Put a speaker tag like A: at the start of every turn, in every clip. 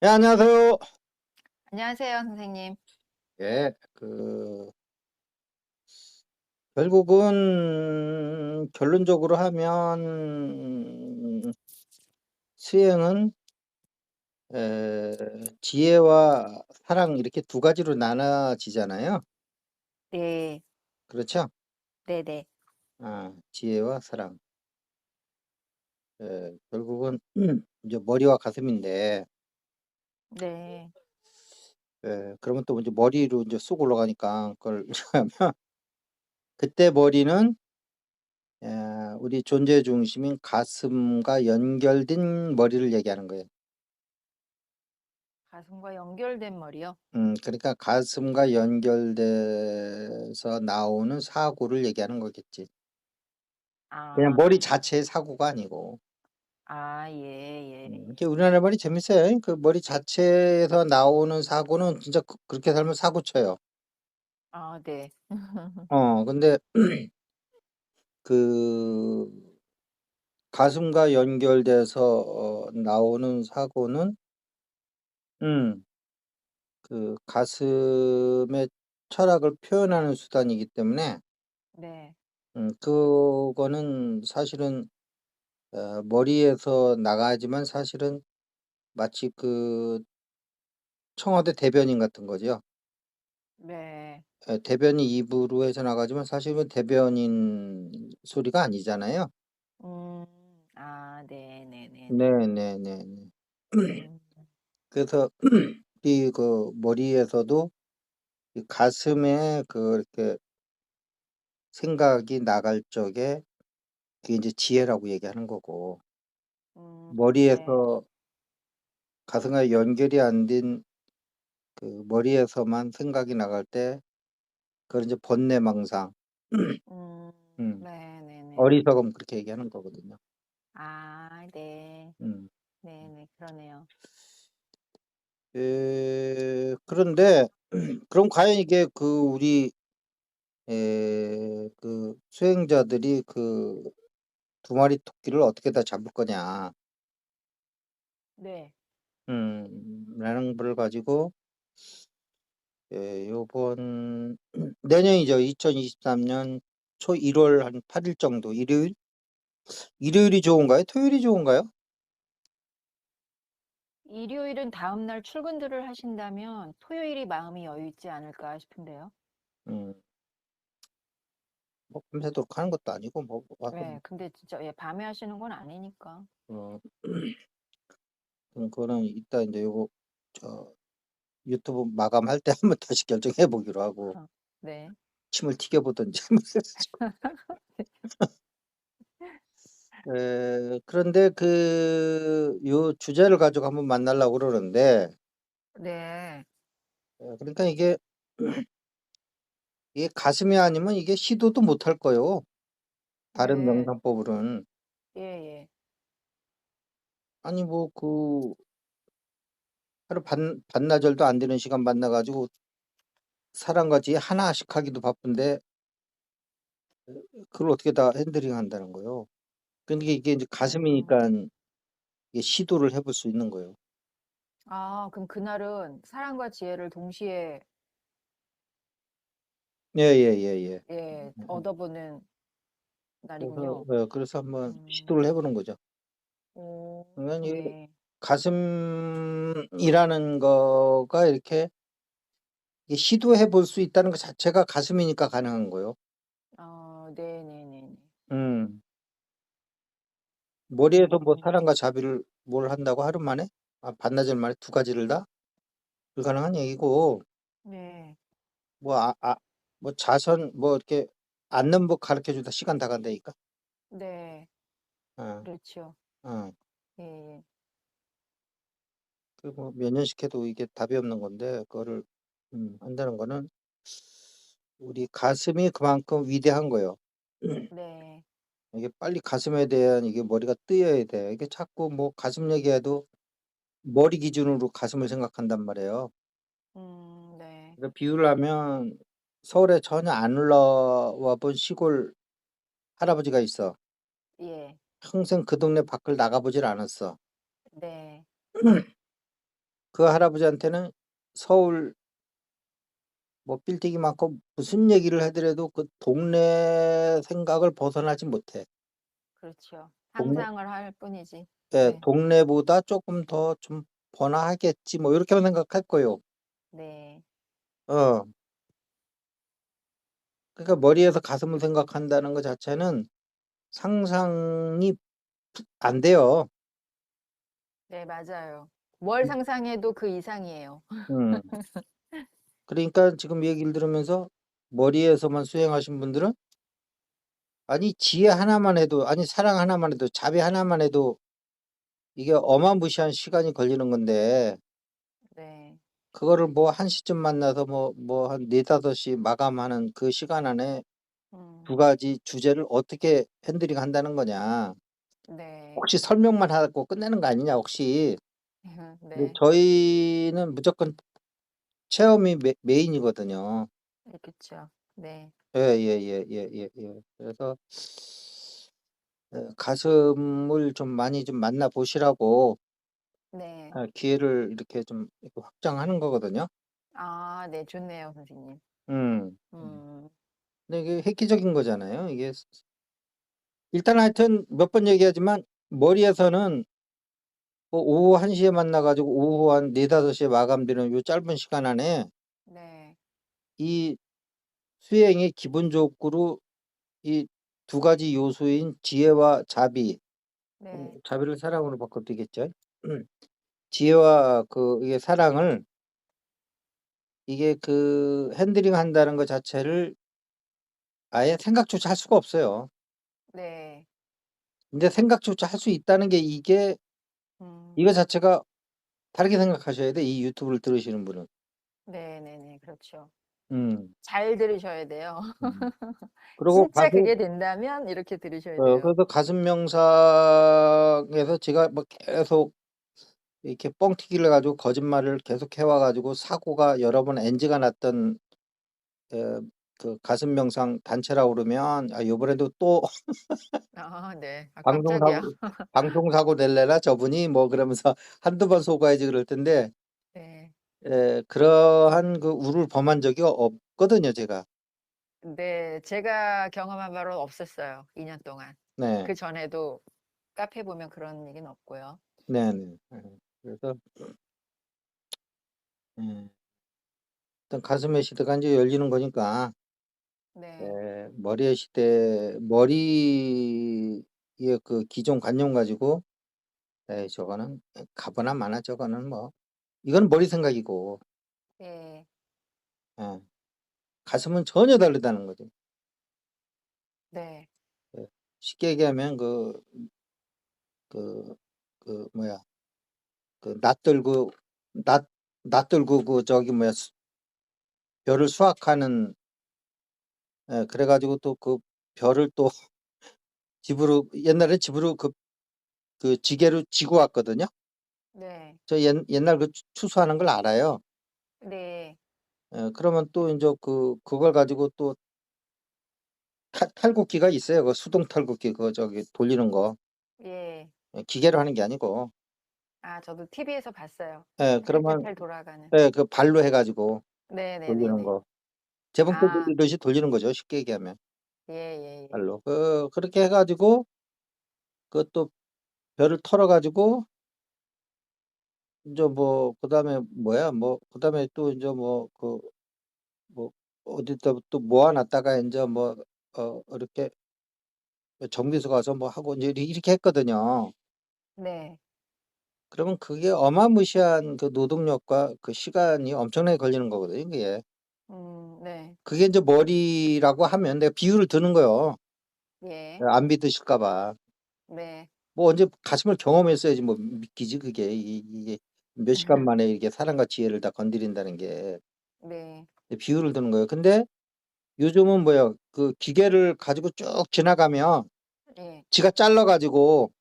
A: 예, 안녕하세요.
B: 안녕하세요, 선생님.
A: 예, 결국은 결론적으로 하면 수행은 지혜와 사랑 이렇게 두 가지로 나눠지잖아요.
B: 네.
A: 그렇죠?
B: 네네.
A: 지혜와 사랑. 결국은 이제 머리와 가슴인데,
B: 네.
A: 그러면 또 이제 머리로 이제 쑥 올라가니까 그걸 하면 그때 머리는 우리 존재 중심인 가슴과 연결된 머리를 얘기하는 거예요.
B: 가슴과 연결된 머리요?
A: 그러니까 가슴과 연결돼서 나오는 사고를 얘기하는 거겠지. 그냥 머리
B: 아.
A: 자체의 사고가 아니고.
B: 아 예예.
A: 이게 우리나라 말이 재밌어요. 그 머리 자체에서 나오는 사고는 진짜 그렇게 살면 사고 쳐요.
B: 아 네.
A: 근데 그 가슴과 연결돼서 나오는 사고는 음 가슴의 철학을 표현하는 수단이기 때문에
B: 네.
A: 그거는 사실은 머리에서 나가지만 사실은 마치 청와대 대변인 같은 거죠.
B: 네.
A: 대변인 입으로 해서 나가지만 사실은 대변인 소리가 아니잖아요.
B: 음. 아 네네네네.
A: 네네네네.
B: 음.
A: 그래서 이 머리에서도 이 가슴에 이렇게 생각이 나갈 적에 그게 이제 지혜라고 얘기하는 거고,
B: 네.
A: 머리에서 가슴과 연결이 안 된 머리에서만 생각이 나갈 때 그걸 이제 번뇌망상,
B: 음.
A: 음
B: 네네네네.
A: 어리석음 그렇게 얘기하는 거거든요.
B: 아 네.
A: 음.
B: 네네. 그러네요.
A: 그런데 그럼 과연 이게 우리 수행자들이 두 마리 토끼를 어떻게 다 잡을 거냐
B: 네.
A: 라는 걸 가지고 요번 내년이죠. 2023년 초 1월 한 8일 정도 일요일이 좋은가요? 토요일이 좋은가요?
B: 일요일은 다음 날 출근들을 하신다면 토요일이 마음이 여유 있지 않을까 싶은데요.
A: 음 뭐 밤새도록 하는 것도 아니고 뭐 와서
B: 네. 근데 진짜 예 밤에 하시는 건 아니니까.
A: 어 그럼 그거는 이따 인제 요거 저 유튜브 마감할 때 한번 다시 결정해 보기로 하고
B: 네.
A: 침을 튀겨 보든지 그런데 요 주제를 가지고 한번 만나려고 그러는데
B: 네.
A: 그러니까 이게 가슴이 아니면 이게 시도도 못할 거예요, 다른
B: 네.
A: 명상법으로는.
B: 예예.
A: 아니 뭐 하루 반나절도 안 되는 시간 만나 가지고 사람과 지 하나씩 하기도 바쁜데 그걸 어떻게 다 핸들링한다는 거예요. 근데 이게 인제
B: 음.
A: 가슴이니깐 이게 시도를 해볼 수 있는 거예요.
B: 아 그럼 그날은 사랑과 지혜를 동시에
A: 예예예예.
B: 예
A: 음음.
B: 얻어보는
A: 그래서
B: 날이군요.
A: 그래서 한번 시도를 해
B: 음.
A: 보는 거죠.
B: 오
A: 그러니까 이
B: 네.
A: 가슴이라는 거가 이렇게 이 시도해 볼 수 있다는 것 자체가 가슴이니까 가능한 거예요.
B: 네네네네.
A: 음. 머리에서 뭐
B: 음.
A: 사람과 자비를 뭘 한다고 하루 만에? 반나절 만에 두 가지를 다? 불가능한 얘기고
B: 네.
A: 뭐 뭐 자선 뭐 이렇게 앉는 법 가르쳐 주다 시간 다 간다니까.
B: 네.
A: 어.
B: 그렇죠.
A: 어.
B: 예예.
A: 뭐 몇 년씩 해도 이게 답이 없는 건데 그거를 한다는 거는 우리 가슴이 그만큼 위대한 거예요.
B: 네.
A: 이게 빨리 가슴에 대한 이게 머리가 뜨여야 돼. 이게 자꾸 뭐 가슴 얘기해도 머리 기준으로 가슴을 생각한단 말이에요.
B: 네.
A: 그러니까 비유를 하면 서울에 전혀 안 올라와 본 시골 할아버지가 있어.
B: 예.
A: 평생 그 동네 밖을 나가 보질 않았어.
B: 네.
A: 그 할아버지한테는 서울 뭐 빌딩이 많고 무슨 얘기를 하더라도 그 동네 생각을 벗어나지 못해.
B: 그렇죠.
A: 동네
B: 상상을 할 뿐이지.
A: 예,
B: 네.
A: '동네보다 쪼끔 더 좀 번화하겠지.' 뭐 요렇게만 생각할 거예요.
B: 네.
A: 어. 그러니까 머리에서 가슴을 생각한다는 거 자체는 상상이 안 돼요.
B: 네, 맞아요. 뭘
A: 음.
B: 상상해도 그 이상이에요.
A: 음. 그러니까 지금 얘기를 들으면서 머리에서만 수행하신 분들은 아니 지혜 하나만 해도 아니 사랑 하나만 해도 자비 하나만 해도 이게 어마무시한 시간이 걸리는 건데
B: 네.
A: 그거를 뭐 1 시쯤 만나서 한 4-5시 마감하는 그 시간 안에 두
B: 음.
A: 가지 주제를 어떻게 핸들링한다는 거냐.
B: 네.
A: 혹시 설명만 하고 끝내는 거 아니냐 혹시. 근데
B: 네.
A: 저희는 무조건 체험이 메인이거든요.
B: 네, 그쵸. 네.
A: 예예예예예예. 그래서 가슴을 좀 많이 좀 만나 보시라고
B: 네.
A: 기회를 이렇게 좀 이렇게 확장하는 거거든요.
B: 아, 네. 좋네요, 선생님.
A: 음. 음.
B: 음.
A: 근데 이게 획기적인 거잖아요. 이게 일단 하여튼 몇 번 얘기하지만 머리에서는 뭐 오후 1 시에 만나 가지고 오후 한 4-5 시에 마감되는 요 짧은 시간 안에
B: 네.
A: 이 수행이 기본적으로 이 두 가지 요소인 지혜와 자비,
B: 네.
A: 자비를 사랑으로 바꿔도 되겠죠? 지혜와 이게 사랑을 이게 핸들링 한다는 것 자체를 아예 생각조차 할 수가 없어요.
B: 네.
A: 근데 생각조차 할 수 있다는 게 이거
B: 음.
A: 자체가 다르게 생각하셔야 돼, 이 유튜브를 들으시는 분은.
B: 네네네. 그렇죠.
A: 음.
B: 잘 들으셔야 돼요.
A: 음. 그리고
B: 진짜 그게 된다면 이렇게 들으셔야 돼요.
A: 그래서 가슴 명상에서 제가 뭐 계속 이렇게 뻥튀기를 해 가지고 거짓말을 계속 해와 가지고 사고가 여러 번 NG가 났던 가슴 명상 단체라고 그러면 요번에도 또
B: 아, 네. 아, 깜짝이야.
A: 방송사고 방송사고 낼래나 저분이 뭐 그러면서 한두 번 속아야지 그럴 텐데
B: 네.
A: 그러한 우를 범한 적이 없거든요 제가.
B: 네. 제가 경험한 바로는 없었어요, 2년 동안.
A: 네.
B: 그전에도 카페 보면 그런 얘기는 없고요.
A: 네네. 그래서 예 일단 가슴의 시대가 인제 열리는 거니까
B: 네.
A: 머리의 시대 머리의 기존 관념 가지고 '에이 저거는 가보나 마나 저거는 뭐' 이건 머리 생각이고
B: 예.
A: 예 가슴은 전혀 다르다는 거죠.
B: 네.
A: 예. 쉽게 얘기하면 그 뭐야 낫 들고 낫 들고 저기 뭐야 별을 수확하는 그래 가지고 또 별을 또 집으로 옛날에 집으로 지게로 지고 왔거든요.
B: 네.
A: 저 옛날 추수하는 걸 알아요.
B: 네.
A: 그러면 또 인제 그걸 가지고 또 탈곡기가 있어요. 수동 탈곡기 저기 돌리는 거.
B: 예.
A: 기계로 하는 게 아니고.
B: 아, 저도 TV에서 봤어요.
A: 그러면
B: 탈탈탈 돌아가는.
A: 발로 해 가지고 돌리는
B: 네네네네.
A: 거. 재봉틀
B: 아.
A: 돌리듯이 돌리는 거죠, 쉽게 얘기하면
B: 예예예.
A: 발로. 그렇게 해 가지고 그것도 별을 털어 가지고 인제 뭐 그다음에 뭐야 그다음에 또 인제 뭐 어디다 또 모아 놨다가 인제 이렇게 정비소 가서 뭐 하고 인제 이렇게 했거든요.
B: 네.
A: 그러면 그게 어마무시한 노동력과 시간이 엄청나게 걸리는 거거든요 그게.
B: 네.
A: 그게 인제 머리라고 하면 내가 비유를 드는 거예요.
B: 예.
A: 안 믿으실까 봐.
B: 네.
A: 뭐 언제 가슴을 경험했어야지 뭐 믿기지 그게. 이게 몇 시간 만에 이게 사랑과 지혜를 다 건드린다는 게.
B: 네.
A: 비유를 드는 거예요. 근데 요즘은 뭐야 기계를 가지고 쭉 지나가면
B: 예.
A: 지가 잘라 가지고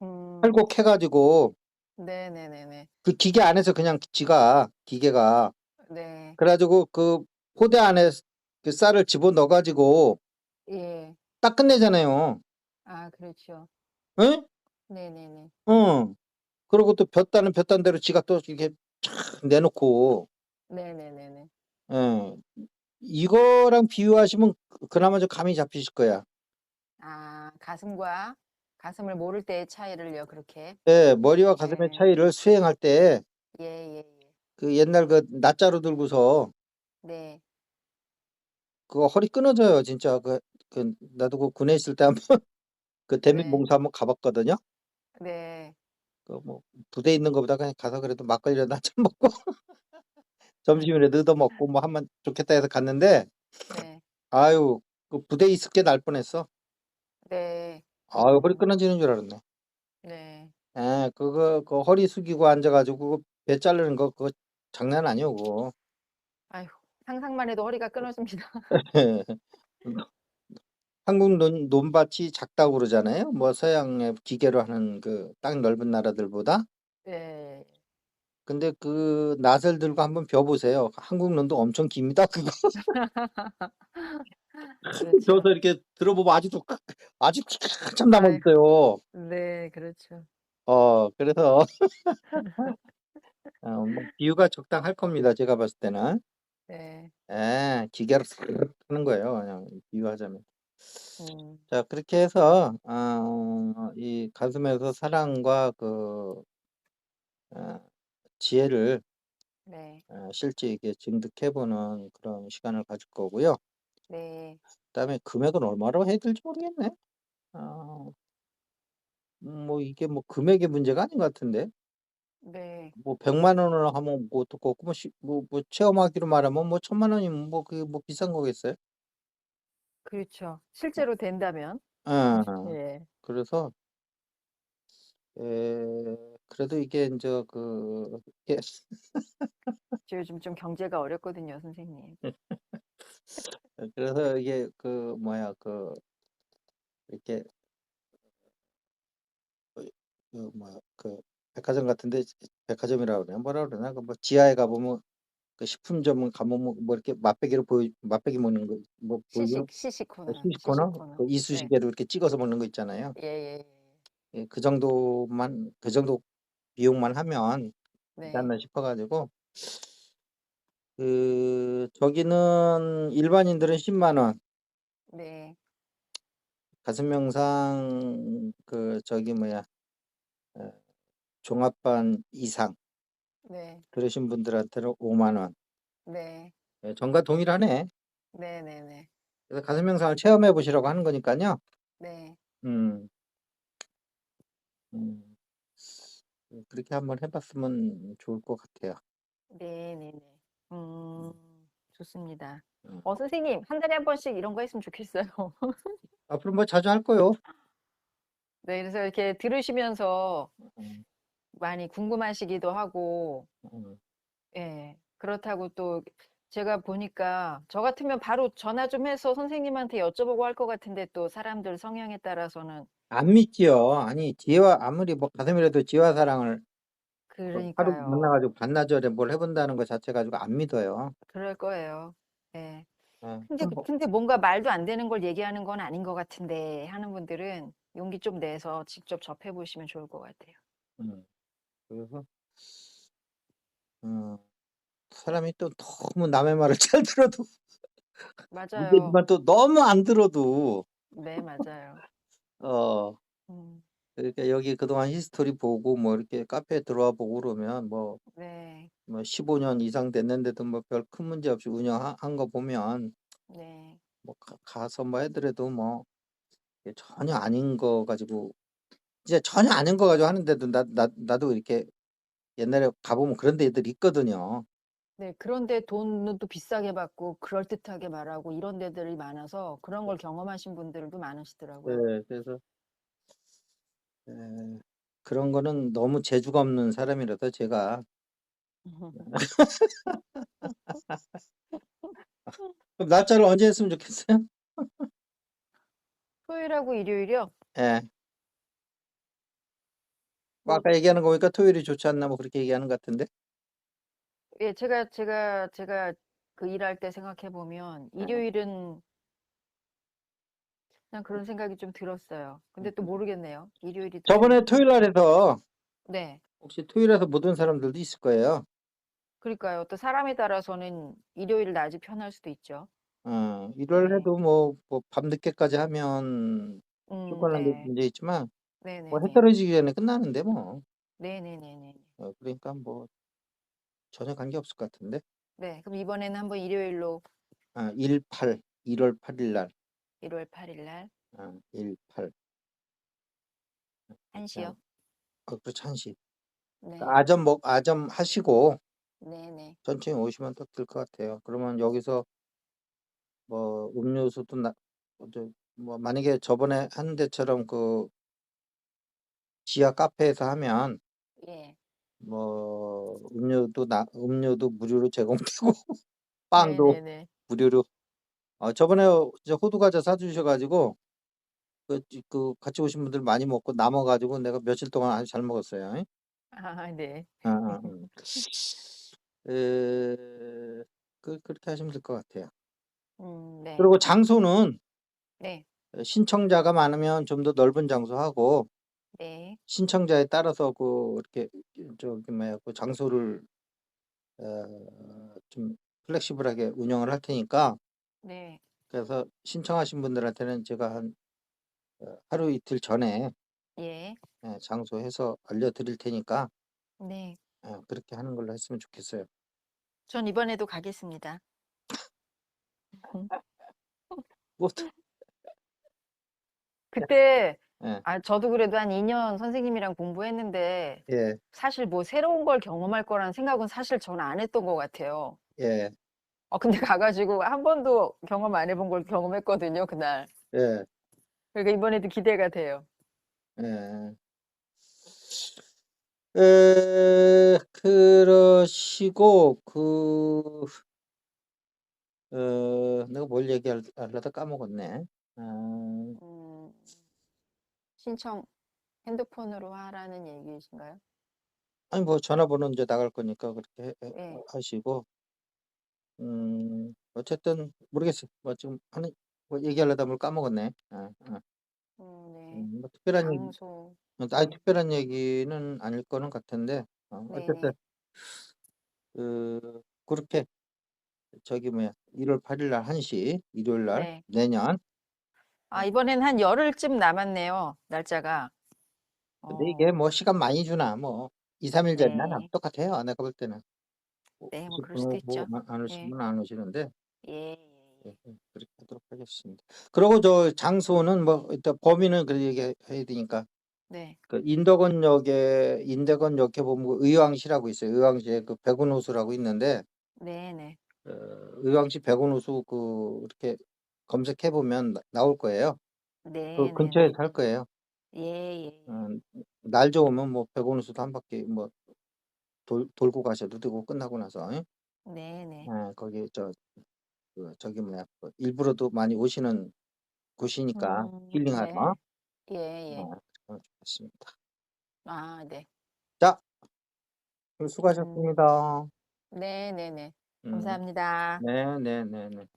B: 음.
A: 탈곡해 가지고
B: 네네네네.
A: 기계 안에서 그냥 기계가
B: 네.
A: 그래 가지고 포대 안에 쌀을 집어넣어 가지고
B: 예.
A: 딱 끝내잖아요.
B: 아, 그렇죠.
A: 예?
B: 네네네.
A: 어. 그러고 또 볕다는 볕단 대로 지가 또 이렇게 촥 내놓고
B: 네네네네.
A: 예. 이거랑 비유하시면 그나마 좀 감이 잡히실 거야.
B: 아, 가슴을 모를 때의 차이를요, 그렇게.
A: 예. 머리와 가슴의
B: 예.
A: 차이를 수행할 때
B: 예예예.
A: 그 옛날 그 낫자루 들고서
B: 네.
A: 그거 허리 끊어져요 진짜. 나도 그 군에 있을 때 한번 그
B: 네.
A: 대민봉사 한번 가 봤거든요.
B: 네.
A: 그 뭐 부대에 있는 것보다 그냥 가서 그래도 막걸리라도 한 잔 먹고 점심이라도 얻어 먹고 뭐 하면 좋겠다 해서 갔는데
B: 네.
A: 아유 그 부대에 있을 게 날 뻔했어.
B: 네.
A: 아유 허리 끊어지는 줄 알았네.
B: 네.
A: 예. 그 허리 숙이고 앉아 가지고 그 배 자르는 거 그거 장난 아니에요 그거.
B: 아휴, 상상만 해도 허리가 끊어집니다.
A: 한국 논밭이 작다고 그러잖아요. 뭐 서양의 기계로 하는 그 땅 넓은 나라들보다.
B: 네.
A: 근데 그 낫을 들고 한번 벼 보세요. 한국 논도 엄청 깁니다 그거.
B: 그렇죠.
A: 벼서 이렇게 들어보면 아직도 한참 남아
B: 아이고.
A: 있어요.
B: 네, 그렇죠.
A: 그래서 뭐 비유가 적당할 겁니다 제가 봤을 때는.
B: 네.
A: 예. 기계로 스르륵 하는 거예요 그냥 비유하자면.
B: 음.
A: 자 그렇게 해서 이 가슴에서 사랑과 어 지혜를
B: 네.
A: 실제 이게 증득해 보는 그런 시간을 가질 거고요.
B: 네.
A: 그다음에 금액은 얼마로 해야 될지 모르겠네. 어 뭐 이게 뭐 금액의 문제가 아닌 것 같은데.
B: 네.
A: 뭐 100만 원으로 하면 뭐 어떻고 뭐 체험하기로 말하면 뭐 1,000만 원이면 뭐 그게 뭐 비싼 거겠어요?
B: 그렇죠. 실제로 된다면.
A: 예.
B: 예.
A: 그래서 그래도 이게 인제 이게
B: 저 요즘 좀 경제가 어렵거든요, 선생님.
A: 그래서 이게 이렇게 백화점 같은 데 백화점이라 그러나 뭐라 그러나 그 뭐 지하에 가 보면 그 식품점은 가 보면 뭐 이렇게 맛배기 먹는 거 뭐 보여
B: 시식 코너, 시식
A: 시식코너?
B: 코너.
A: 그
B: 네.
A: 이쑤시개로 이렇게 찍어서 먹는 거 있잖아요.
B: 예예예.
A: 예 그 정도 비용만 하면 되지
B: 네.
A: 않나 싶어 가지고 저기는 일반인들은 10만 원,
B: 네.
A: 가슴 명상 어 종합반 이상
B: 네.
A: 들으신 분들한테는 5만 원.
B: 네.
A: 예 정가 동일하네.
B: 네네네.
A: 그래서 가슴 명상을 체험해 보시라고 하는 거니깐요.
B: 네.
A: 음. 음. 그렇게 한번 해 봤으면 좋을 것 같아요.
B: 네네네. 음. 좋습니다.
A: 음.
B: 선생님, 한 달에 한 번씩 이런 거 했으면 좋겠어요.
A: 앞으로 뭐 자주 할 거요.
B: 네, 그래서 이렇게 들으시면서
A: 음.
B: 많이 궁금하시기도 하고,
A: 음.
B: 예. 그렇다고 또 제가 보니까 저 같으면 바로 전화 좀 해서 선생님한테 여쭤보고 할 것 같은데, 또 사람들 성향에 따라서는.
A: 안 믿지요. 아니 아무리 뭐 가슴이라도 지와 사랑을 하루 만나
B: 그러니까요.
A: 가지고 반나절에 뭘 해 본다는 거 자체 가지고 안 믿어요.
B: 그럴 거예요. 예.
A: 예.
B: 근데
A: 그럼 뭐
B: 근데 뭔가 말도 안 되는 걸 얘기하는 건 아닌 것 같은데 하는 분들은 용기 좀 내서 직접 접해 보시면 좋을 것 같아요.
A: 음 그래서 어 사람이 또 너무 남의 말을 잘 들어도
B: 맞아요.
A: 문제지만 또 너무 안 들어도
B: 네, 맞아요.
A: 어
B: 음.
A: 그러니까 여기 그동안 히스토리 보고 뭐 이렇게 카페에 들어와 보고 그러면
B: 네.
A: 15년 이상 됐는데도 뭐 별 큰 문제 없이 운영한 거 보면
B: 네.
A: 뭐 가서 뭐 애들에도 뭐 이게 전혀 아닌 거 가지고 진짜 전혀 아닌 거 가지고 하는데도 나도 이렇게 옛날에 가 보면 그런 데들 있거든요.
B: 네. 그런데 돈은 또 비싸게 받고 그럴듯하게 말하고 이런 데들이 많아서 그런 걸 경험하신 분들도 많으시더라고요.
A: 네. 그래서 에 그런 거는 너무 재주가 없는 사람이라서 제가 그럼 날짜를 언제 했으면 좋겠어요?
B: 토요일하고 일요일이요?
A: 예. 뭐
B: 뭐,
A: 아까 얘기하는 거 보니까 토요일이 좋지 않나 뭐 그렇게 얘기하는 것 같은데.
B: 예, 제가 그 일할 때 생각해 보면
A: 예.
B: 일요일은 그냥 그런 생각이 좀 들었어요. 근데 또 모르겠네요. 일요일이 더
A: 저번에
B: 좋을지.
A: 토요일 날 해서
B: 네.
A: 혹시 토요일에서 못 온 사람들도 있을 거예요.
B: 그러니까요. 또 사람에 따라서는 일요일 낮이 편할 수도 있죠.
A: 일요일
B: 네.
A: 해도 뭐 밤늦게까지 하면 출근하는 데
B: 네.
A: 문제 있지만 뭐 해
B: 네네네.
A: 떨어지기 전에 끝나는데 뭐.
B: 네네네네.
A: 그러니까 뭐 전혀 관계없을 것 같은데.
B: 네. 그럼 이번에는 한번 일요일로
A: 18 1월 8일 날.
B: 1월 8일 날
A: 18
B: 1
A: 아
B: 시요?
A: 그렇죠. 1 시.
B: 네.
A: 그러니까 아점 하시고
B: 네네.
A: 천천히 오시면 딱 될 것 같아요. 그러면 여기서 뭐 음료수도 뭐 만약에 저번에 한 데처럼 그 지하 카페에서 하면
B: 예.
A: 뭐 음료도 무료로 제공되고 빵도
B: 네네네.
A: 무료로 저번에 이제 호두 과자 사 주셔 가지고 그 같이 오신 분들 많이 먹고 남아 가지고 내가 며칠 동안 아주 잘 먹었어요.
B: 아 네.
A: 어어어. 에 그렇게 하시면 될 것 같아요.
B: 네.
A: 그리고 장소는
B: 네.
A: 신청자가 많으면 좀 더 넓은 장소 하고
B: 네.
A: 신청자에 따라서 이렇게 저기 뭐야 장소를 좀 플렉시블하게 운영을 할 테니까
B: 네.
A: 그래서 신청하신 분들한테는 제가 한 하루 이틀 전에
B: 예.
A: 장소해서 알려 드릴 테니까
B: 네.
A: 그렇게 하는 걸로 했으면 좋겠어요.
B: 전 이번에도 가겠습니다.
A: 뭐
B: 그때
A: 예.
B: 저도 그래도 한 2년 선생님이랑 공부했는데
A: 예.
B: 사실 뭐 새로운 걸 경험할 거라는 생각은 사실 저는 안 했던 것 같아요.
A: 예.
B: 근데 가 가지고 한 번도 경험 안 해본 걸 경험했거든요, 그날.
A: 예.
B: 그러니까 이번에도 기대가 돼요.
A: 예. 그러시고 내가 뭘 하려다 까먹었네. 아
B: 음 신청 핸드폰으로 하라는 얘기이신가요?
A: 아니 뭐 전화번호 인제 나갈 거니까 그렇게 해
B: 예.
A: 하시고 어쨌든 모르겠어요. 뭐 지금 뭐 얘기하려다 뭘 까먹었네.
B: 네.
A: 뭐 특별한 얘기
B: 장소.
A: 아니
B: 네.
A: 특별한 얘기는 아닐 거는 같은데 어쨌든
B: 네네.
A: 고렇게 저기 뭐야 1월 8일 날 1시 일요일 날
B: 네.
A: 내년 어
B: 이번엔 한 열흘쯤 남았네요, 날짜가.
A: 근데 이게
B: 어
A: 뭐 시간 많이 주나 뭐 2-3일 전이나 나랑
B: 네.
A: 똑같아요 내가 볼 때는. 뭐
B: 네. 뭐
A: 오실
B: 그럴 수도
A: 분은 뭐
B: 있죠.
A: 안 오실
B: 예.
A: 분은 안 오시는데
B: 예예예.
A: 그렇게 하도록 하겠습니다. 그러고 저 장소는 뭐 일단 범위는 그 얘기해야 되니까
B: 네.
A: 그 인대건역에 보면 그 의왕시라고 있어요. 의왕시에 그 백운호수라고 있는데
B: 네네.
A: 어 의왕시 백운호수 이렇게 검색해 보면 나올 거예요. 그 근처에
B: 네네네.
A: 살 거예요.
B: 예예예.
A: 어 날 좋으면 뭐 백운호수도 한 바퀴 뭐 돌고 가셔도 되고 끝나고 나서.
B: 네네.
A: 거기 저기 뭐야 일부러도 많이 오시는 곳이니까 힐링하러.
B: 네. 예예.
A: 그러면 좋겠습니다.
B: 네.
A: 자 오늘
B: 음
A: 수고하셨습니다.
B: 네네네.
A: 음.
B: 감사합니다.
A: 네네네네.